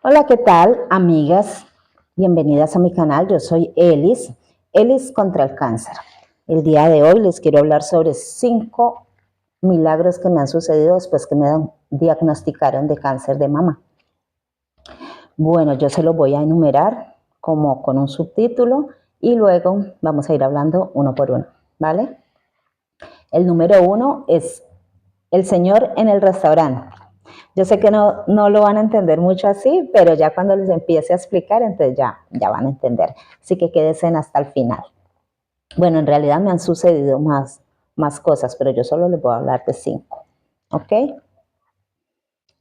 Hola, ¿qué tal, amigas? Bienvenidas a mi canal. Yo soy Elis, Elis contra el cáncer. El día de hoy les quiero hablar sobre 5 milagros que me han sucedido después que me diagnosticaron de cáncer de mama. Bueno, yo se los voy a enumerar como con un subtítulo y luego vamos a ir hablando uno por uno, ¿vale? El número 1 es el señor en el restaurante. Yo sé que no lo van a entender mucho así, pero ya cuando les empiece a explicar, entonces ya van a entender. Así que quédense hasta el final. Bueno, en realidad me han sucedido más cosas, pero yo solo les voy a hablar de 5. ¿Ok?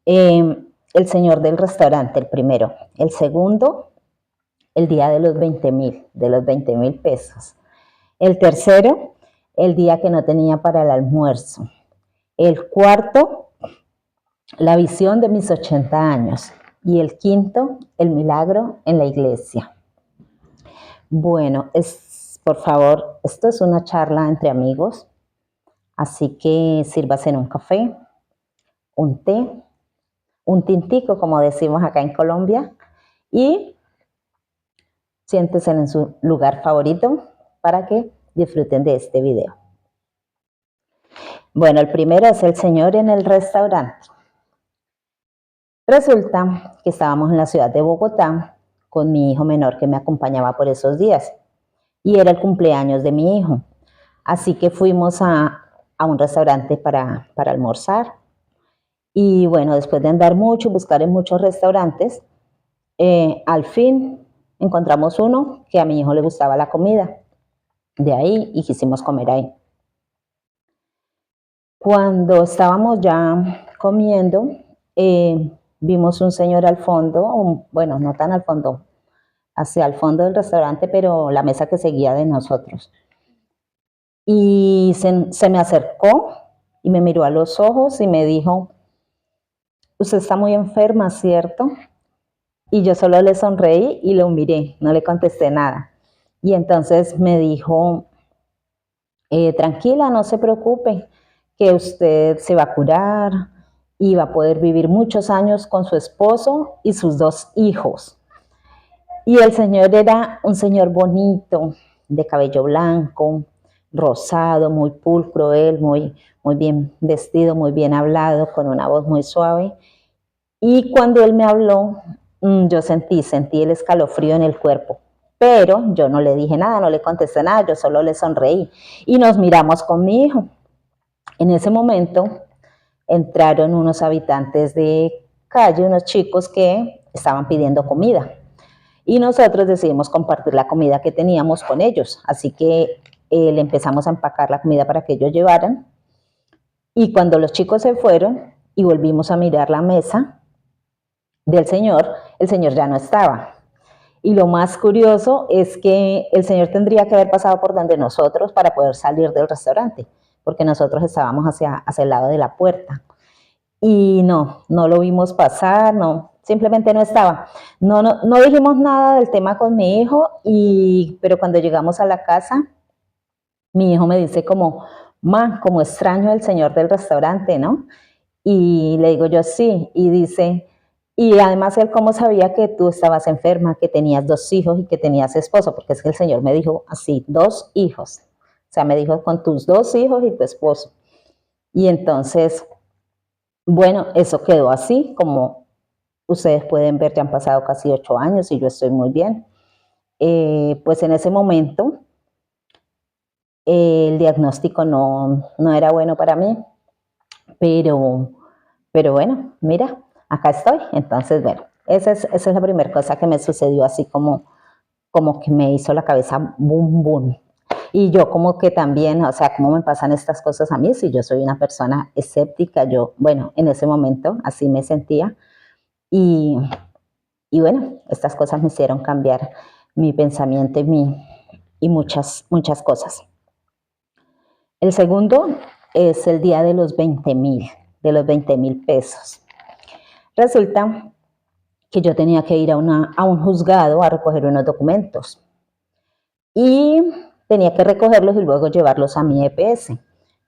El señor del restaurante, el primero. El segundo, el día de los 20,000 pesos. El tercero, el día que no tenía para el almuerzo. El cuarto, la visión de mis 80 años. Y el quinto, el milagro en la iglesia. Bueno, por favor, esto es una charla entre amigos, así que sírvase en un café, un té, un tintico, como decimos acá en Colombia, y siéntese en su lugar favorito para que disfruten de este video. Bueno, el primero es el señor en el restaurante. Resulta que estábamos en la ciudad de Bogotá con mi hijo menor que me acompañaba por esos días y era el cumpleaños de mi hijo. Así que fuimos a un restaurante para almorzar y bueno, después de andar mucho, buscar en muchos restaurantes, al fin encontramos uno que a mi hijo le gustaba la comida de ahí y quisimos comer ahí. Cuando estábamos ya comiendo, vimos un señor al fondo, bueno, no tan al fondo, hacia el fondo del restaurante, pero la mesa que seguía de nosotros. Y se me acercó y me miró a los ojos y me dijo, usted está muy enferma, ¿cierto? Y yo solo le sonreí y lo miré, no le contesté nada. Y entonces me dijo, tranquila, no se preocupe, que usted se va a curar y va a poder vivir muchos años con su esposo y sus 2 hijos. Y el señor era un señor bonito, de cabello blanco, rosado, muy pulcro él, muy bien vestido, muy bien hablado, con una voz muy suave. Y cuando él me habló, yo sentí el escalofrío en el cuerpo. Pero yo no le dije nada, no le contesté nada, yo solo le sonreí. Y nos miramos con mi hijo. En ese momento entraron unos habitantes de calle, unos chicos que estaban pidiendo comida. Y nosotros decidimos compartir la comida que teníamos con ellos. Así que le empezamos a empacar la comida para que ellos llevaran. Y cuando los chicos se fueron y volvimos a mirar la mesa del señor, el señor ya no estaba. Y lo más curioso es que el señor tendría que haber pasado por donde nosotros para poder salir del restaurante, porque nosotros estábamos hacia el lado de la puerta. Y no lo vimos pasar, no, simplemente no estaba. No dijimos nada del tema con mi hijo, pero cuando llegamos a la casa, mi hijo me dice como extraño el señor del restaurante, ¿no? Y le digo yo sí, y dice, y además él cómo sabía que tú estabas enferma, que tenías 2 hijos y que tenías esposo, porque es que el señor me dijo así, 2 hijos. O sea, me dijo con tus 2 hijos y tu esposo. Y entonces, bueno, eso quedó así, como ustedes pueden ver, ya han pasado casi 8 años y yo estoy muy bien. Pues en ese momento el diagnóstico no era bueno para mí, pero bueno, mira, acá estoy. Entonces, bueno, esa es la primera cosa que me sucedió así como que me hizo la cabeza boom, boom. Y yo como que también, o sea, ¿cómo me pasan estas cosas a mí? Si yo soy una persona escéptica, yo, bueno, en ese momento así me sentía. Y, y bueno, estas cosas me hicieron cambiar mi pensamiento y muchas cosas. El segundo es el día de los 20,000 pesos. Resulta que yo tenía que ir a un juzgado a recoger unos documentos y tenía que recogerlos y luego llevarlos a mi EPS.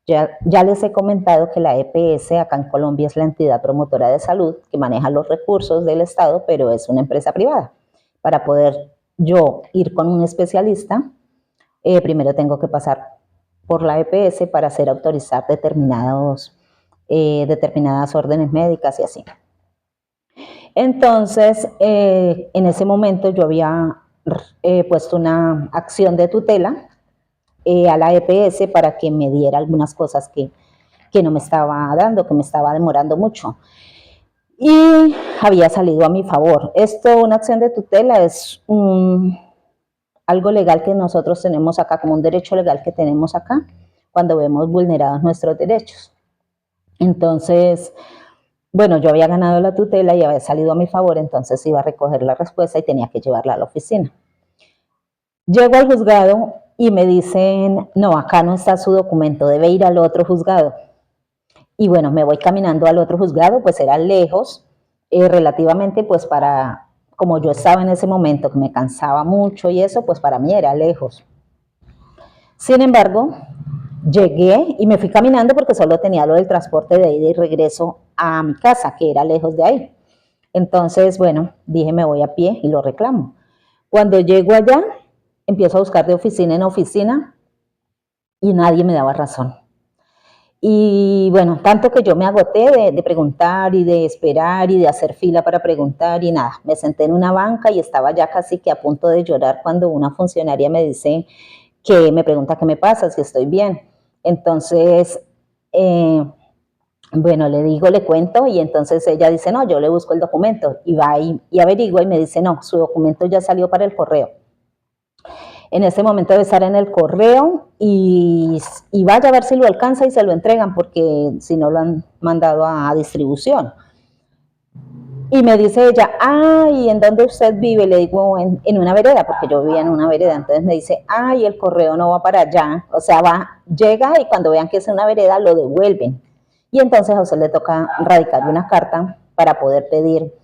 Ya les he comentado que la EPS acá en Colombia es la entidad promotora de salud que maneja los recursos del Estado, pero es una empresa privada. Para poder yo ir con un especialista, primero tengo que pasar por la EPS para hacer autorizar determinadas órdenes médicas y así. Entonces, en ese momento yo había puesto una acción de tutela a la EPS para que me diera algunas cosas que no me estaba dando, que me estaba demorando mucho. Y había salido a mi favor. Una acción de tutela es algo legal que nosotros tenemos acá, como un derecho legal que tenemos acá, cuando vemos vulnerados nuestros derechos. Entonces, bueno, yo había ganado la tutela y había salido a mi favor, entonces iba a recoger la respuesta y tenía que llevarla a la oficina. Llego al juzgado y me dicen, no, acá no está su documento, debe ir al otro juzgado. Y bueno, me voy caminando al otro juzgado, pues era lejos, relativamente, pues como yo estaba en ese momento, que me cansaba mucho y eso, pues para mí era lejos. Sin embargo, llegué y me fui caminando porque solo tenía lo del transporte de ida y regreso a mi casa, que era lejos de ahí. Entonces, bueno, dije, me voy a pie y lo reclamo. Cuando llego allá, empiezo a buscar de oficina en oficina y nadie me daba razón. Y bueno, tanto que yo me agoté de preguntar y de esperar y de hacer fila para preguntar y nada. Me senté en una banca y estaba ya casi que a punto de llorar cuando una funcionaria me dice que me pregunta qué me pasa, si estoy bien. Entonces, bueno, le cuento y entonces ella dice, no, yo le busco el documento y va y averigua y me dice, no, su documento ya salió para el correo. En ese momento debe estar en el correo y vaya a ver si lo alcanza y se lo entregan porque si no lo han mandado a distribución. Y me dice ella, ¿y en dónde usted vive? Le digo, en una vereda, porque yo vivía en una vereda. Entonces me dice, el correo no va para allá. O sea, llega y cuando vean que es una vereda lo devuelven. Y entonces a usted le toca radicar una carta para poder pedir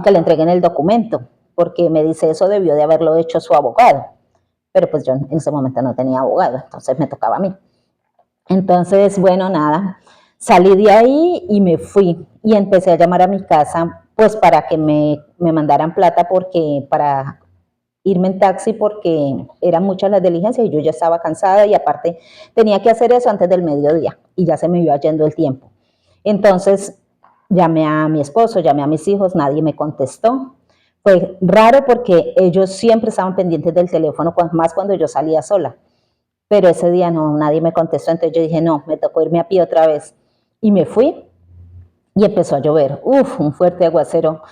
que le entreguen el documento, porque me dice, eso debió de haberlo hecho su abogado. Pero pues yo en ese momento no tenía abogado, entonces me tocaba a mí. Entonces, bueno, nada, salí de ahí y me fui y empecé a llamar a mi casa pues para que me mandaran plata para irme en taxi porque eran muchas las diligencias y yo ya estaba cansada y aparte tenía que hacer eso antes del mediodía y ya se me iba yendo el tiempo. Entonces llamé a mi esposo, llamé a mis hijos, nadie me contestó. Fue raro porque ellos siempre estaban pendientes del teléfono, más cuando yo salía sola. Pero ese día no, nadie me contestó, entonces yo dije, no, me tocó irme a pie otra vez. Y me fui y empezó a llover, un fuerte aguacero.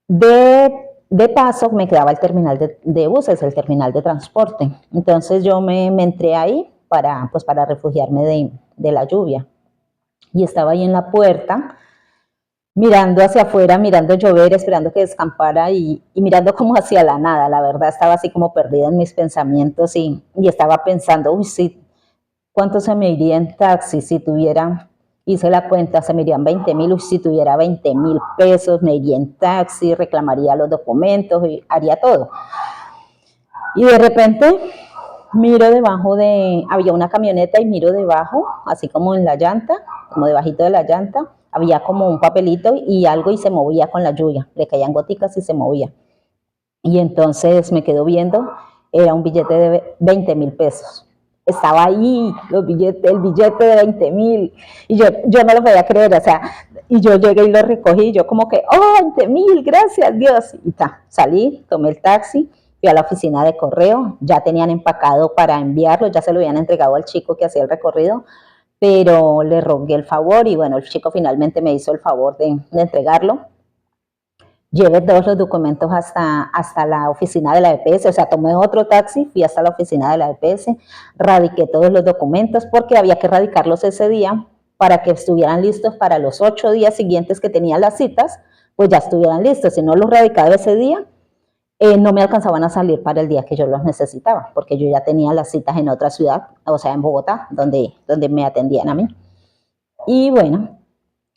De paso me quedaba el terminal de buses, el terminal de transporte. Entonces yo me entré ahí para refugiarme de la lluvia. Y estaba ahí en la puerta, mirando hacia afuera, mirando llover, esperando que descampara y mirando como hacia la nada. La verdad estaba así como perdida en mis pensamientos y estaba pensando, sí, ¿cuánto se me iría en taxi si tuviera, hice la cuenta, se me irían 20.000, si tuviera 20.000 pesos, me iría en taxi, reclamaría los documentos y haría todo. Y de repente miro había una camioneta y miro debajo, así como en la llanta, como debajito de la llanta, había como un papelito y algo y se movía con la lluvia, le caían goticas y se movía. Y entonces me quedo viendo, era un billete de 20.000 pesos. Estaba ahí el billete de 20.000 y yo no lo podía creer, o sea, y yo llegué y lo recogí, yo como que, 20.000, gracias Dios, y salí, tomé el taxi, fui a la oficina de correo, ya tenían empacado para enviarlo, ya se lo habían entregado al chico que hacía el recorrido, pero le rogué el favor y bueno, el chico finalmente me hizo el favor de entregarlo. Llevé todos los documentos hasta la oficina de la EPS, o sea, tomé otro taxi, fui hasta la oficina de la EPS, radiqué todos los documentos porque había que radicarlos ese día para que estuvieran listos para los 8 días siguientes que tenía las citas, pues ya estuvieran listos. Si no los radicaba ese día, no me alcanzaban a salir para el día que yo los necesitaba, porque yo ya tenía las citas en otra ciudad, o sea, en Bogotá, donde me atendían a mí. Y bueno,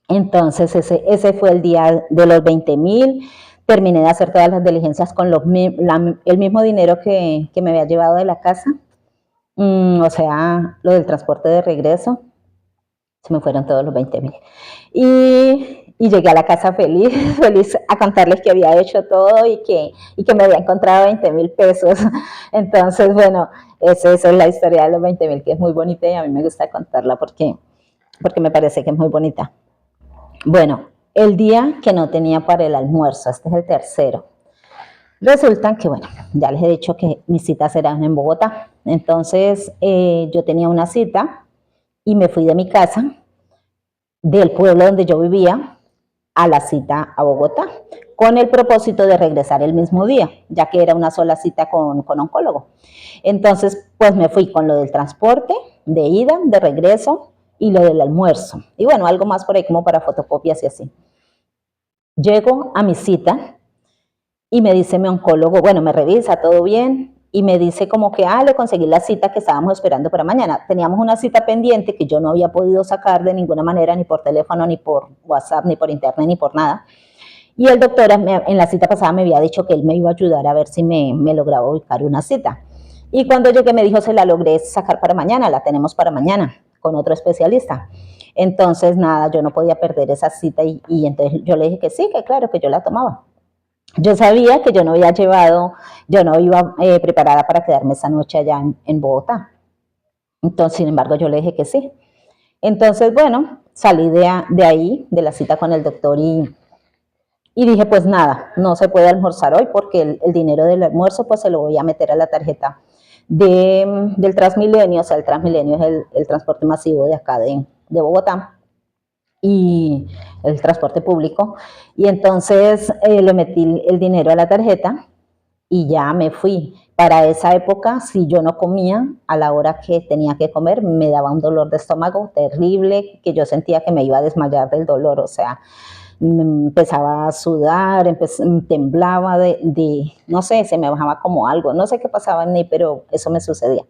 entonces ese fue el día de los 20.000. Terminé de hacer todas las diligencias con el mismo dinero que me había llevado de la casa. O sea, lo del transporte de regreso, se me fueron todos los 20.000. Y llegué a la casa feliz, feliz a contarles que había hecho todo y que me había encontrado 20.000 pesos. Entonces, bueno, esa es la historia de los 20.000, que es muy bonita y a mí me gusta contarla porque me parece que es muy bonita. Bueno, el día que no tenía para el almuerzo, este es el tercero. Resulta que, bueno, ya les he dicho que mis citas eran en Bogotá. Entonces, yo tenía una cita y me fui de mi casa, del pueblo donde yo vivía, a la cita a Bogotá, con el propósito de regresar el mismo día, ya que era una sola cita con oncólogo. Entonces, pues me fui con lo del transporte, de ida, de regreso, y lo del almuerzo. Y bueno, algo más por ahí como para fotocopias y así. Llego a mi cita y me dice mi oncólogo, bueno, me revisa, todo bien, y me dice como que, le conseguí la cita que estábamos esperando para mañana. Teníamos una cita pendiente que yo no había podido sacar de ninguna manera, ni por teléfono, ni por WhatsApp, ni por internet, ni por nada. Y el doctor en la cita pasada me había dicho que él me iba a ayudar a ver si me lograba ubicar una cita. Y cuando llegué me dijo, se la logré sacar para mañana, la tenemos para mañana, con otro especialista. Entonces, nada, yo no podía perder esa cita y entonces yo le dije que sí, que claro, que yo la tomaba. Yo sabía que yo no había llevado, yo no iba preparada para quedarme esa noche allá en Bogotá. Entonces, sin embargo, yo le dije que sí. Entonces, bueno, salí de ahí, de la cita con el doctor y dije, pues nada, no se puede almorzar hoy porque el dinero del almuerzo pues se lo voy a meter a la tarjeta del Transmilenio. O sea, el Transmilenio es el transporte masivo de acá de Bogotá y el transporte público. Y entonces le metí el dinero a la tarjeta y ya me fui. Para esa época, si yo no comía a la hora que tenía que comer, me daba un dolor de estómago terrible, que yo sentía que me iba a desmayar del dolor. O sea, me empezaba a sudar, temblaba no sé, se me bajaba como algo, no sé qué pasaba en mí, pero eso me sucedía.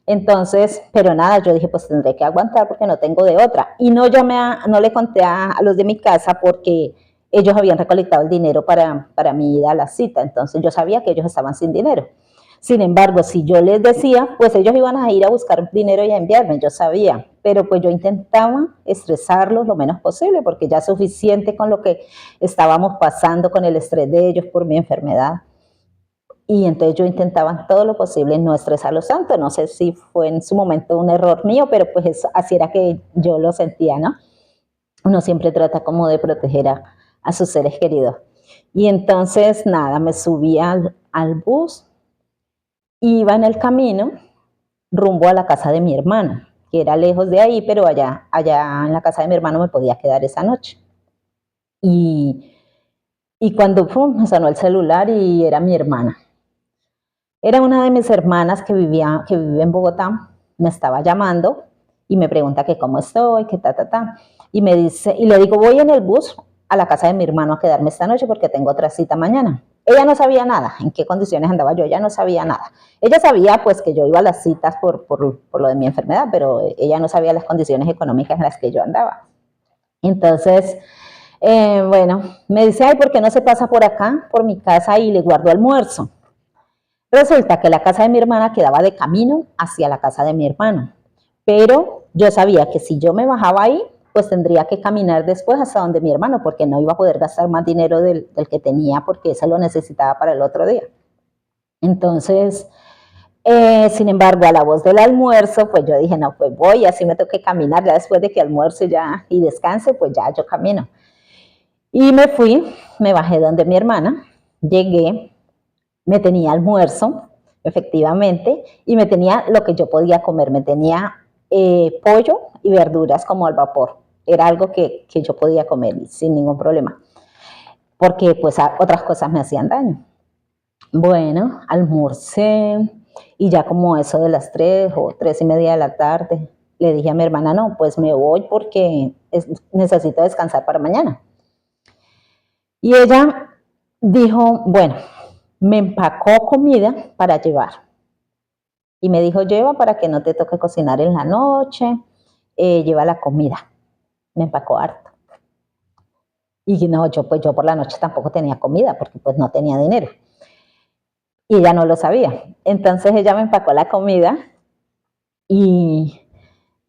Entonces, pero nada, yo dije, pues tendré que aguantar porque no tengo de otra. Y no no le conté a los de mi casa porque ellos habían recolectado el dinero para mi ida a la cita. Entonces yo sabía que ellos estaban sin dinero. Sin embargo, si yo les decía, pues ellos iban a ir a buscar dinero y a enviarme, yo sabía. Pero pues yo intentaba estresarlos lo menos posible porque ya es suficiente con lo que estábamos pasando, con el estrés de ellos por mi enfermedad. Y entonces yo intentaba todo lo posible no estresarlos tanto. No sé si fue en su momento un error mío, pero pues así era que yo lo sentía, ¿no? Uno siempre trata como de proteger a sus seres queridos. Y entonces, nada, me subí al bus, iba en el camino rumbo a la casa de mi hermano, que era lejos de ahí, pero allá en la casa de mi hermano me podía quedar esa noche. Y, y cuando me sonó el celular y era mi hermana. Era una de mis hermanas que vive en Bogotá, me estaba llamando y me pregunta que cómo estoy, que ta. Y me dice, y le digo, voy en el bus a la casa de mi hermano a quedarme esta noche porque tengo otra cita mañana. Ella no sabía nada, en qué condiciones andaba yo, ella no sabía nada. Ella sabía pues que yo iba a las citas por lo de mi enfermedad, pero ella no sabía las condiciones económicas en las que yo andaba. Entonces, bueno, me dice, ay, ¿por qué no se pasa por acá, por mi casa y le guardo almuerzo? Resulta que la casa de mi hermana quedaba de camino hacia la casa de mi hermano, pero yo sabía que si yo me bajaba ahí, pues tendría que caminar después hasta donde mi hermano, porque no iba a poder gastar más dinero del que tenía, porque ese lo necesitaba para el otro día. Entonces, sin embargo, a la voz del almuerzo, pues yo dije, no, pues voy, así me tengo que caminar, ya después de que almuerce ya y descanse, pues ya yo camino. Y me fui, me bajé donde mi hermana, llegué, me tenía almuerzo, efectivamente, y me tenía lo que yo podía comer, me tenía pollo y verduras como al vapor. Era algo que yo podía comer sin ningún problema, porque pues otras cosas me hacían daño. Bueno, almorcé y ya como eso de las 3 o 3:30 de la tarde, le dije a mi hermana, no, pues me voy porque necesito descansar para mañana. Y ella dijo, bueno, me empacó comida para llevar. Y me dijo, lleva para que no te toque cocinar en la noche, lleva la comida. Me empacó harto. Y no, yo por la noche tampoco tenía comida porque pues no tenía dinero. Y ella no lo sabía. Entonces ella me empacó la comida Y,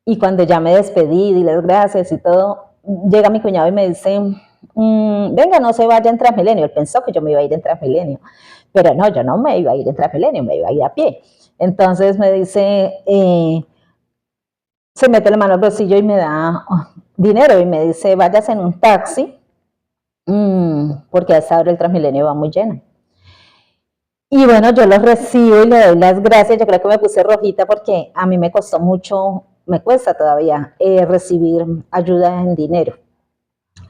y cuando ya me despedí, di las gracias y todo, llega mi cuñado y me dice, venga, no se vaya en Transmilenio. Él pensó que yo me iba a ir en Transmilenio, pero no, yo no me iba a ir en Transmilenio, me iba a ir a pie. Entonces me dice, se mete la mano al bolsillo y me da dinero y me dice, váyase en un taxi, porque a esa hora el Transmilenio va muy lleno. Y bueno, yo los recibo y le doy las gracias. Yo creo que me puse rojita porque a mí me costó mucho, me cuesta todavía recibir ayuda en dinero.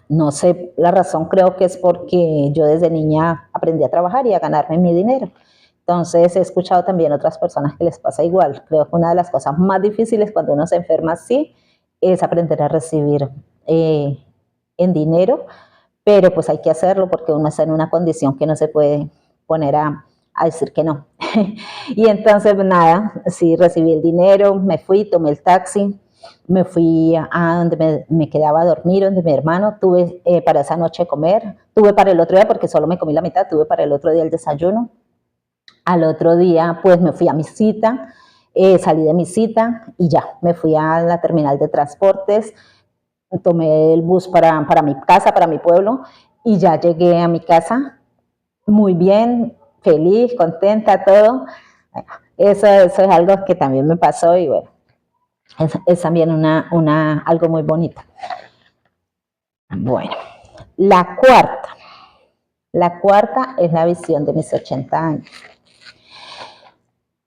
No sé la razón, creo que es porque yo desde niña aprendí a trabajar y a ganarme mi dinero. Entonces he escuchado también otras personas que les pasa igual. Creo que una de las cosas más difíciles cuando uno se enferma así es aprender a recibir en dinero, pero pues hay que hacerlo porque uno está en una condición que no se puede poner a decir que no. Y entonces nada, sí recibí el dinero, me fui, tomé el taxi, me fui a donde me quedaba a dormir, donde mi hermano, tuve para esa noche comer, tuve para el otro día porque solo me comí la mitad, tuve para el otro día el desayuno. Al otro día pues me fui a mi cita, salí de mi cita y ya, me fui a la terminal de transportes, tomé el bus para mi casa, para mi pueblo y ya llegué a mi casa muy bien, feliz, contenta, todo. Eso es algo que también me pasó y bueno, es también algo muy bonito. Bueno, la cuarta es la visión de mis 80 años.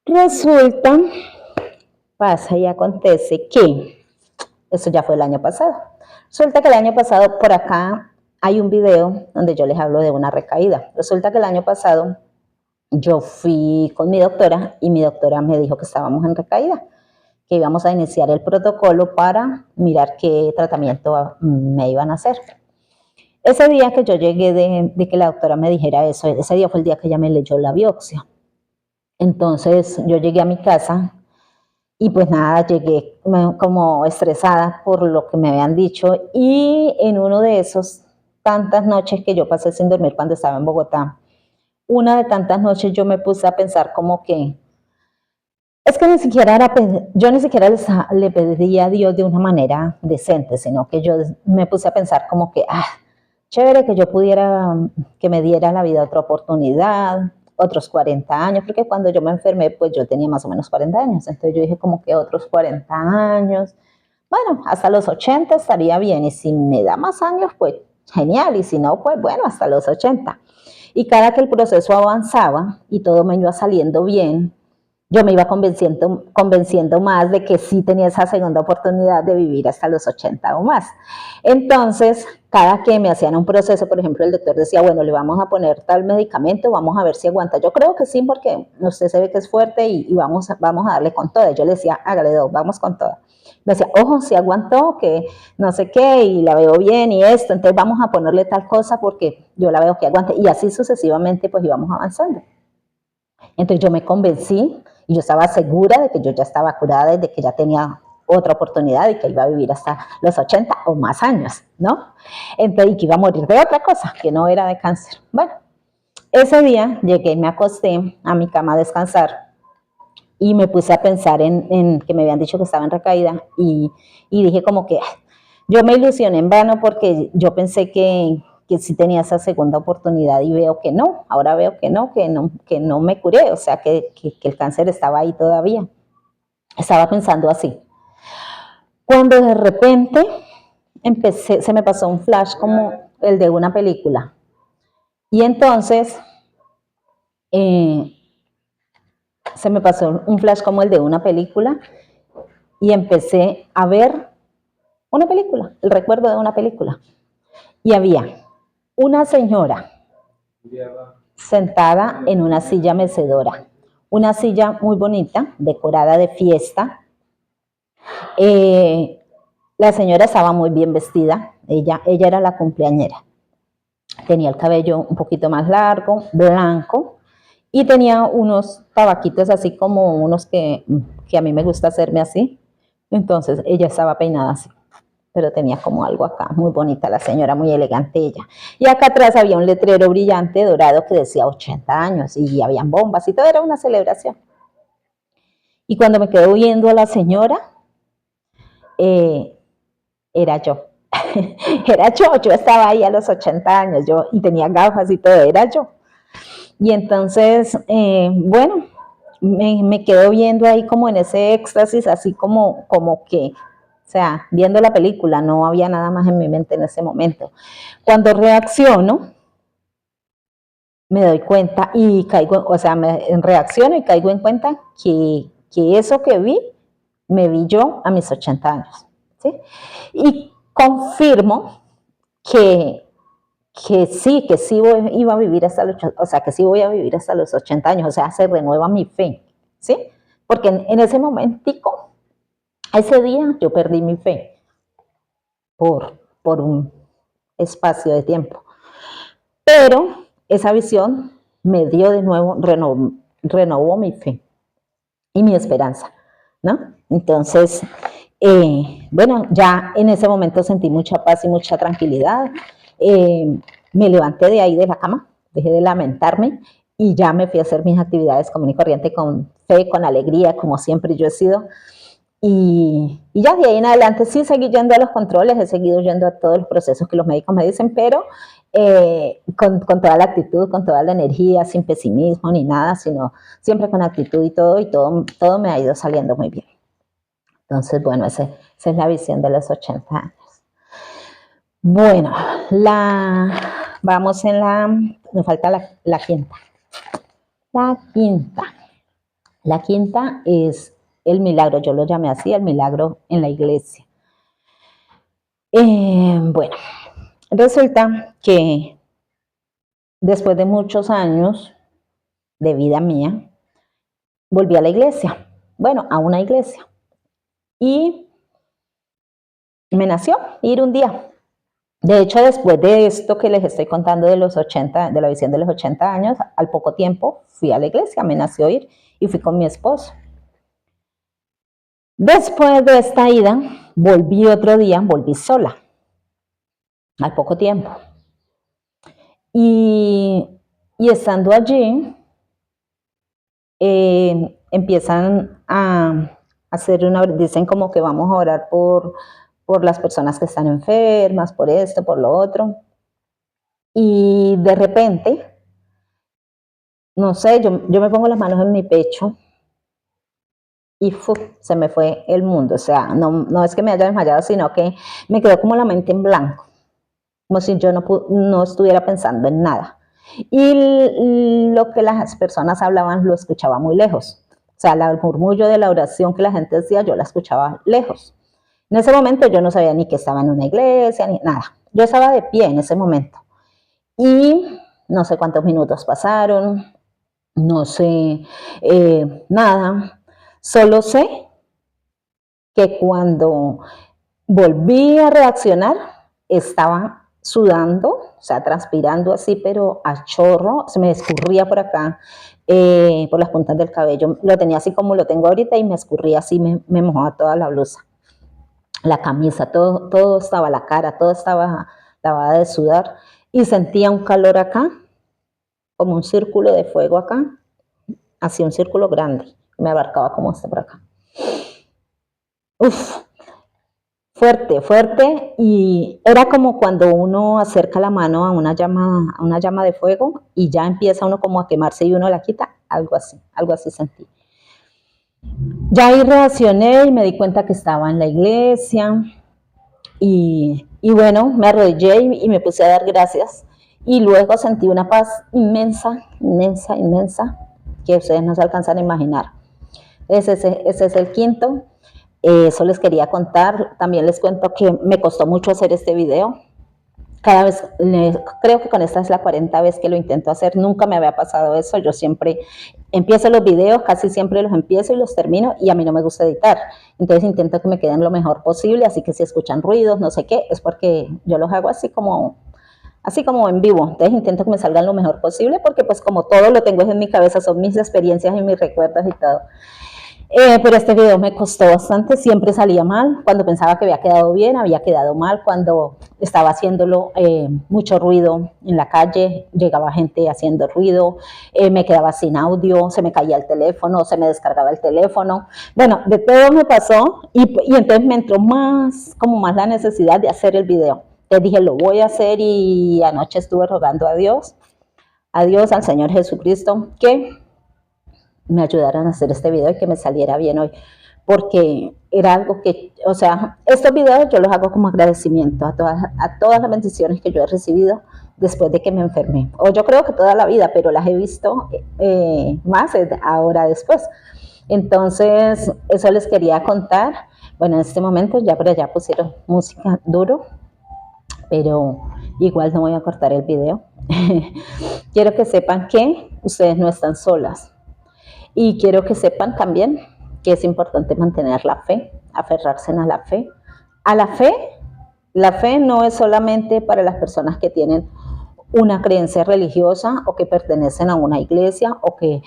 Resulta, pasa y acontece que, eso ya fue el año pasado, resulta que el año pasado por acá hay un video donde yo les hablo de una recaída. Resulta que el año pasado yo fui con mi doctora y mi doctora me dijo que estábamos en recaída, que íbamos a iniciar el protocolo para mirar qué tratamiento me iban a hacer. Ese día que yo llegué de que la doctora me dijera eso, ese día fue el día que ella me leyó la biopsia. Entonces yo llegué a mi casa y pues nada, llegué como estresada por lo que me habían dicho y en uno de esos tantas noches que yo pasé sin dormir cuando estaba en Bogotá, una de tantas noches yo me puse a pensar como que, es que ni siquiera yo ni siquiera le pedía a Dios de una manera decente, sino que yo me puse a pensar como que, chévere que yo pudiera, que me diera la vida otra oportunidad, otros 40 años, porque cuando yo me enfermé, pues yo tenía más o menos 40 años, entonces yo dije como que otros 40 años, bueno, hasta los 80 estaría bien, y si me da más años, pues genial, y si no, pues bueno, hasta los 80. Y cada que el proceso avanzaba y todo me iba saliendo bien, yo me iba convenciendo más de que sí tenía esa segunda oportunidad de vivir hasta los 80 o más. Entonces, cada que me hacían un proceso, por ejemplo, el doctor decía, bueno, le vamos a poner tal medicamento, vamos a ver si aguanta. Yo creo que sí, porque usted se ve que es fuerte y vamos a darle con todo. Yo le decía, hágale, doc, vamos con todo. Me decía, ojo, si aguantó, que no sé qué, y la veo bien y esto, entonces vamos a ponerle tal cosa porque yo la veo que aguante. Y así sucesivamente, pues íbamos avanzando. Entonces yo me convencí y yo estaba segura de que yo ya estaba curada y de que ya tenía otra oportunidad y que iba a vivir hasta los 80 o más años, ¿no? Entonces, y que iba a morir de otra cosa, que no era de cáncer. Bueno, ese día llegué y me acosté a mi cama a descansar y me puse a pensar en que me habían dicho que estaba en recaída y dije como que yo me ilusioné en vano porque yo pensé que sí tenía esa segunda oportunidad y veo que no, ahora veo que no me curé, o sea que el cáncer estaba ahí todavía. Estaba pensando así. Cuando de repente se me pasó un flash como el de una película. Y entonces se me pasó un flash como el de una película y empecé a ver una película, el recuerdo de una película. Y había una señora sentada en una silla mecedora, una silla muy bonita, decorada de fiesta. La señora estaba muy bien vestida, ella era la cumpleañera. Tenía el cabello un poquito más largo, blanco, y tenía unos tabaquitos así como unos que a mí me gusta hacerme así. Entonces ella estaba peinada así, pero tenía como algo acá, muy bonita la señora, muy elegante ella. Y acá atrás había un letrero brillante dorado que decía 80 años y habían bombas y todo, era una celebración. Y cuando me quedo viendo a la señora, era yo. Era yo estaba ahí a los 80 años, y tenía gafas y todo, era yo. Y entonces, bueno, me quedo viendo ahí como en ese éxtasis, así como que, o sea, viendo la película, no había nada más en mi mente en ese momento. Cuando reacciono, me doy cuenta y caigo, o sea, reacciono y caigo en cuenta que eso que vi, me vi yo a mis 80 años, ¿sí? Y confirmo que sí iba a vivir hasta los, o sea, que sí voy a vivir hasta los 80 años, o sea, se renueva mi fe, ¿sí? Porque en ese momentico, ese día, yo perdí mi fe por un espacio de tiempo. Pero esa visión me dio de nuevo, renovó mi fe y mi esperanza, ¿no? Entonces, bueno, ya en ese momento sentí mucha paz y mucha tranquilidad. Me levanté de ahí de la cama, dejé de lamentarme y ya me fui a hacer mis actividades común y corriente con fe, con alegría, como siempre yo he sido. Y ya de ahí en adelante sí seguí yendo a los controles, he seguido yendo a todos los procesos que los médicos me dicen, pero con toda la actitud, con toda la energía, sin pesimismo ni nada, sino siempre con actitud y todo me ha ido saliendo muy bien. Entonces, bueno, esa es la visión de los 80 años. Bueno, vamos nos falta la quinta. La quinta es el milagro, yo lo llamé así, el milagro en la iglesia. Bueno, resulta que después de muchos años de vida mía, volví a la iglesia, bueno, a una iglesia, y me nació ir un día. De hecho, después de esto que les estoy contando de los 80, de la visión de los 80 años, al poco tiempo fui a la iglesia, me nació ir y fui con mi esposo. Después de esta ida, volví otro día, volví sola, al poco tiempo. Y estando allí, empiezan a hacer dicen como que vamos a orar por las personas que están enfermas, por esto, por lo otro. Y de repente, no sé, yo me pongo las manos en mi pecho y se me fue el mundo. O sea, no es que me haya desmayado, sino que me quedó como la mente en blanco, como si yo no estuviera pensando en nada. Y lo que las personas hablaban lo escuchaba muy lejos. O sea, el murmullo de la oración que la gente decía, yo la escuchaba lejos. En ese momento yo no sabía ni que estaba en una iglesia, ni nada. Yo estaba de pie en ese momento. Y no sé cuántos minutos pasaron, no sé nada. Solo sé que cuando volví a reaccionar, estaba sudando, o sea, transpirando así, pero a chorro, se me escurría por acá, por las puntas del cabello. Lo tenía así como lo tengo ahorita y me escurría así, me mojaba toda la blusa, la camisa, todo estaba, la cara, todo estaba lavada de sudar y sentía un calor acá, como un círculo de fuego acá, así un círculo grande, me abarcaba como este por acá. Uf, fuerte, y era como cuando uno acerca la mano a una llama de fuego y ya empieza uno como a quemarse y uno la quita, algo así sentí. Ya ahí reaccioné y me di cuenta que estaba en la iglesia y bueno, me arrodillé y me puse a dar gracias y luego sentí una paz inmensa, que ustedes no se alcanzan a imaginar. Ese es el quinto. Eso les quería contar. También les cuento que me costó mucho hacer este video. Cada vez, creo que con esta es la 40ª vez que lo intento hacer. Nunca me había pasado eso. Yo siempre empiezo los videos, casi siempre los empiezo y los termino, y a mí no me gusta editar. Entonces intento que me queden lo mejor posible. Así que si escuchan ruidos, no sé qué, es porque yo los hago así como en vivo. Entonces intento que me salgan lo mejor posible porque pues como todo lo tengo en mi cabeza, son mis experiencias y mis recuerdos y todo. Pero este video me costó bastante, siempre salía mal, cuando pensaba que había quedado bien, había quedado mal, cuando estaba haciéndolo mucho ruido en la calle, llegaba gente haciendo ruido, me quedaba sin audio, se me caía el teléfono, se me descargaba el teléfono, bueno, de todo me pasó y entonces me entró como más la necesidad de hacer el video. Entonces dije, lo voy a hacer y anoche estuve rogando a Dios, al Señor Jesucristo, que me ayudaran a hacer este video y que me saliera bien hoy, porque era algo que, o sea, estos videos yo los hago como agradecimiento a todas las bendiciones que yo he recibido después de que me enfermé, o yo creo que toda la vida, pero las he visto más ahora después. Entonces, eso les quería contar. Bueno, en este momento ya por allá pusieron música duro, pero igual no voy a cortar el video. Quiero que sepan que ustedes no están solas. Y quiero que sepan también que es importante mantener la fe, aferrarse a la fe. A la fe no es solamente para las personas que tienen una creencia religiosa o que pertenecen a una iglesia o que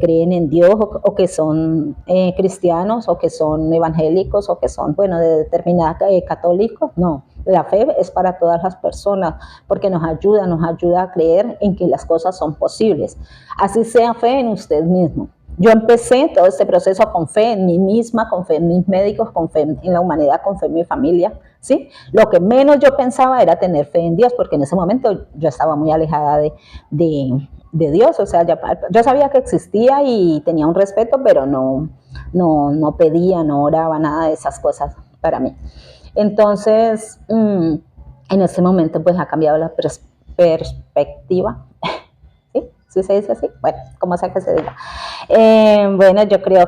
creen en Dios o que son cristianos o que son evangélicos o que son, bueno, de determinada católicos. No, la fe es para todas las personas porque nos ayuda a creer en que las cosas son posibles. Así sea fe en usted mismo. Yo empecé todo este proceso con fe en mí misma, con fe en mis médicos, con fe en la humanidad, con fe en mi familia, ¿sí? Lo que menos yo pensaba era tener fe en Dios, porque en ese momento yo estaba muy alejada de Dios, o sea, yo sabía que existía y tenía un respeto, pero no pedía, no oraba, nada de esas cosas para mí. Entonces, en ese momento pues ha cambiado la perspectiva. ¿Sí se dice así? Bueno, como sea que se diga. Bueno, yo creo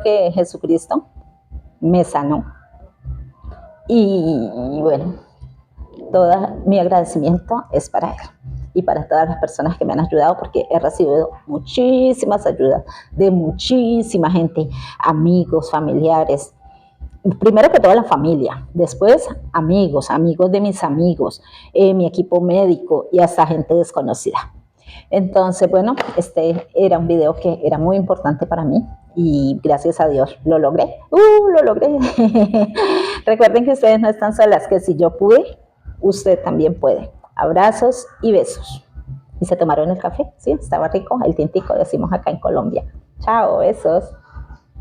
que Jesucristo me sanó. Y bueno, todo mi agradecimiento es para Él y para todas las personas que me han ayudado, porque he recibido muchísimas ayudas de muchísima gente, amigos, familiares. Primero que toda la familia, después amigos de mis amigos, mi equipo médico y hasta gente desconocida. Entonces, bueno, este era un video que era muy importante para mí y gracias a Dios lo logré. Lo logré. Recuerden que ustedes no están solas, que si yo pude, usted también puede. Abrazos y besos. ¿Y se tomaron el café? Sí, estaba rico, el tintico, decimos acá en Colombia. Chao, besos.